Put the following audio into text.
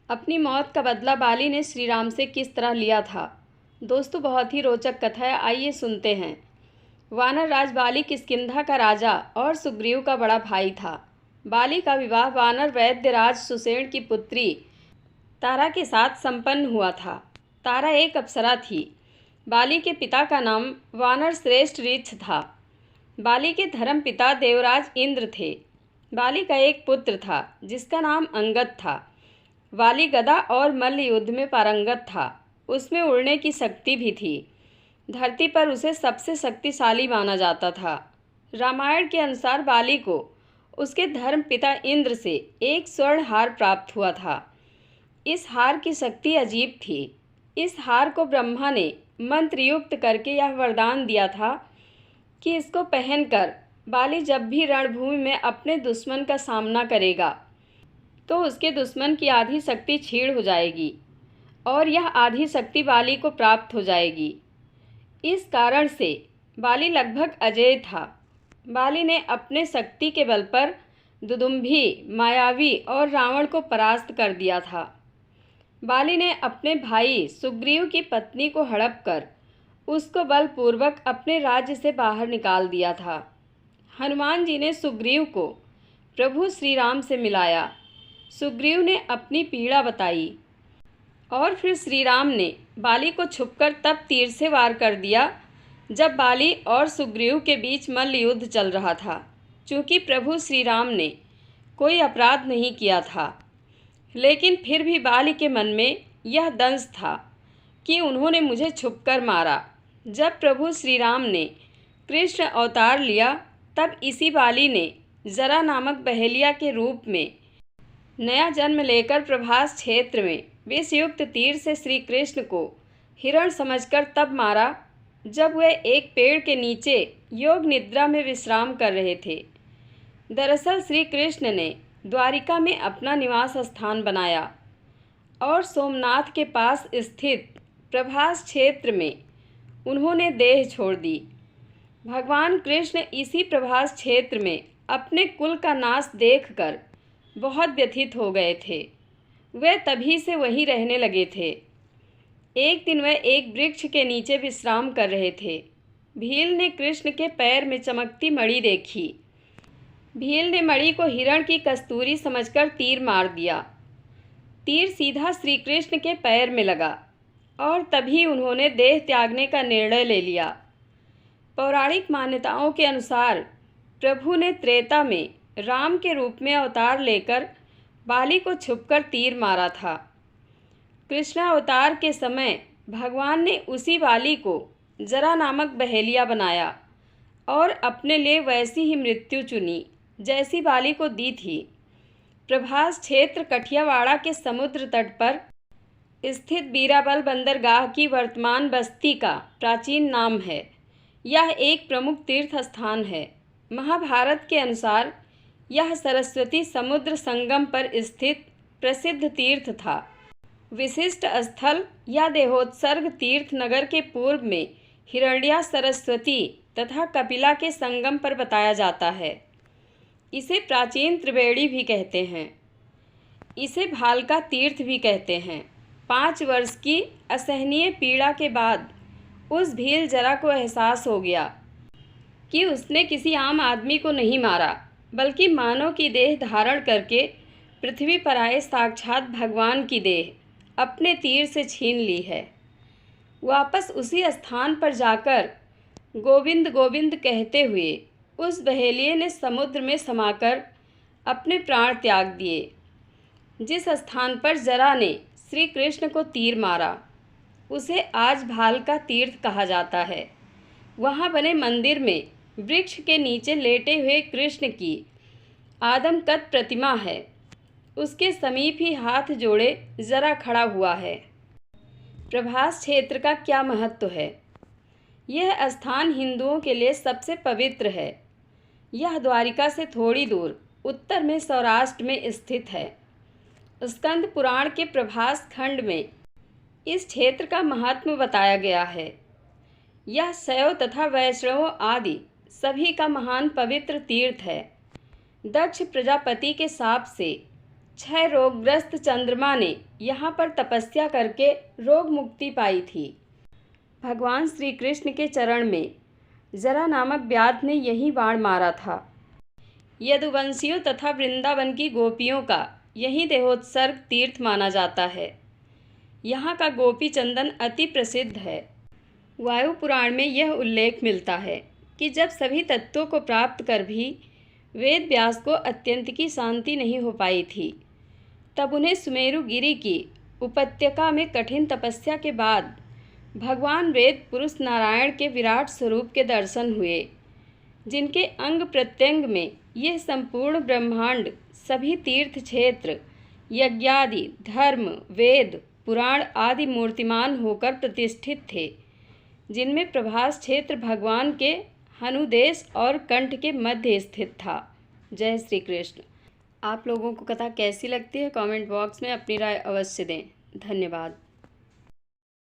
अपनी मौत का बदला बाली ने श्री राम से किस तरह लिया था। दोस्तों, बहुत ही रोचक कथा है, आइए सुनते हैं। वानर राज बाली किष्किंधा का राजा और सुग्रीव का बड़ा भाई था। बाली का विवाह वानर वैद्य राज सुषेण की पुत्री तारा के साथ संपन्न हुआ था। तारा एक अप्सरा थी। बाली के पिता का नाम वानर श्रेष्ठ ऋक्ष था। बाली के धर्म पिता देवराज इंद्र थे। बाली का एक पुत्र था जिसका नाम अंगद था। बाली गदा और मल्ल युद्ध में पारंगत था। उसमें उड़ने की शक्ति भी थी। धरती पर उसे सबसे शक्तिशाली माना जाता था। रामायण के अनुसार बाली को उसके धर्म पिता इंद्र से एक स्वर्ण हार प्राप्त हुआ था। इस हार की शक्ति अजीब थी। इस हार को ब्रह्मा ने मंत्रयुक्त करके यह वरदान दिया था कि इसको पहनकर बाली जब भी रणभूमि में अपने दुश्मन का सामना करेगा तो उसके दुश्मन की आधी शक्ति क्षीण हो जाएगी और यह आधी शक्ति बाली को प्राप्त हो जाएगी। इस कारण से बाली लगभग अजेय था। बाली ने अपने शक्ति के बल पर दुदुम्भी, मायावी और रावण को परास्त कर दिया था। बाली ने अपने भाई सुग्रीव की पत्नी को हड़प कर उसको बलपूर्वक अपने राज्य से बाहर निकाल दिया था। हनुमान जी ने सुग्रीव को प्रभु श्री राम से मिलाया। सुग्रीव ने अपनी पीड़ा बताई और फिर श्री राम ने बाली को छुपकर तब तीर से वार कर दिया जब बाली और सुग्रीव के बीच मल्ल युद्ध चल रहा था। चूँकि प्रभु श्री राम ने कोई अपराध नहीं किया था, लेकिन फिर भी बाली के मन में यह दंश था कि उन्होंने मुझे छुपकर मारा। जब प्रभु श्री राम ने कृष्ण अवतार लिया तब इसी बाली ने जरा नामक बहेलिया के रूप में नया जन्म लेकर प्रभास क्षेत्र में विषयुक्त तीर से श्री कृष्ण को हिरण समझकर तब मारा जब वे एक पेड़ के नीचे योग निद्रा में विश्राम कर रहे थे। दरअसल श्री कृष्ण ने द्वारिका में अपना निवास स्थान बनाया और सोमनाथ के पास स्थित प्रभास क्षेत्र में उन्होंने देह छोड़ दी। भगवान कृष्ण इसी प्रभास क्षेत्र में अपने कुल का नाश देखकर बहुत व्यथित हो गए थे। वे तभी से वहीं रहने लगे थे। एक दिन वे एक वृक्ष के नीचे विश्राम कर रहे थे। भील ने कृष्ण के पैर में चमकती मणि देखी। भील ने मणि को हिरण की कस्तूरी समझकर तीर मार दिया। तीर सीधा श्री कृष्ण के पैर में लगा और तभी उन्होंने देह त्यागने का निर्णय ले लिया। पौराणिक मान्यताओं के अनुसार प्रभु ने त्रेता में राम के रूप में अवतार लेकर बाली को छुपकर तीर मारा था। कृष्णावतार के समय भगवान ने उसी बाली को जरा नामक बहेलिया बनाया और अपने लिए वैसी ही मृत्यु चुनी जैसी बाली को दी थी। प्रभास क्षेत्र कठियावाड़ा के समुद्र तट पर स्थित बीराबल बंदरगाह की वर्तमान बस्ती का प्राचीन नाम है। यह एक प्रमुख तीर्थ स्थान है। महाभारत के अनुसार यह सरस्वती समुद्र संगम पर स्थित प्रसिद्ध तीर्थ था। विशिष्ट स्थल या देहोत्सर्ग तीर्थ नगर के पूर्व में हिरण्या, सरस्वती तथा कपिला के संगम पर बताया जाता है। इसे प्राचीन त्रिवेणी भी कहते हैं। इसे भालका तीर्थ भी कहते हैं। 5 वर्ष की असहनीय पीड़ा के बाद उस भील जरा को एहसास हो गया कि उसने किसी आम आदमी को नहीं मारा, बल्कि मानव की देह धारण करके पृथ्वी पर आए साक्षात भगवान की देह अपने तीर से छीन ली है। वापस उसी स्थान पर जाकर गोविंद गोविंद कहते हुए उस बहेलिये ने समुद्र में समाकर अपने प्राण त्याग दिए। जिस स्थान पर जरा ने श्री कृष्ण को तीर मारा उसे आज भालका तीर्थ कहा जाता है। वहाँ बने मंदिर में वृक्ष के नीचे लेटे हुए कृष्ण की आदमकद प्रतिमा है। उसके समीप ही हाथ जोड़े जरा खड़ा हुआ है। प्रभास क्षेत्र का क्या महत्व है? यह स्थान हिंदुओं के लिए सबसे पवित्र है। यह द्वारिका से थोड़ी दूर उत्तर में सौराष्ट्र में स्थित है। स्कंद पुराण के प्रभास खंड में इस क्षेत्र का महात्म्य बताया गया है। यह शैव तथा वैष्णव आदि सभी का महान पवित्र तीर्थ है। दक्ष प्रजापति के शाप से क्षय रोगग्रस्त चंद्रमा ने यहाँ पर तपस्या करके रोग मुक्ति पाई थी। भगवान श्री कृष्ण के चरण में जरा नामक व्याध ने यही बाण मारा था। यदुवंशियों तथा वृंदावन की गोपियों का यही देहोत्सर्ग तीर्थ माना जाता है। यहाँ का गोपी चंदन अति प्रसिद्ध है। वायु पुराण में यह उल्लेख मिलता है कि जब सभी तत्वों को प्राप्त कर भी वेद व्यास को अत्यंत की शांति नहीं हो पाई थी, तब उन्हें सुमेरु गिरी की उपत्यका में कठिन तपस्या के बाद भगवान वेद पुरुष नारायण के विराट स्वरूप के दर्शन हुए, जिनके अंग प्रत्यंग में यह संपूर्ण ब्रह्मांड, सभी तीर्थ क्षेत्र, यज्ञादि, धर्म, वेद, पुराण आदि मूर्तिमान होकर प्रतिष्ठित थे, जिनमें प्रभास क्षेत्र भगवान के हनुदेश और कंठ के मध्य स्थित था। जय श्री कृष्ण। आप लोगों को कथा कैसी लगती है कमेंट बॉक्स में अपनी राय अवश्य दें। धन्यवाद।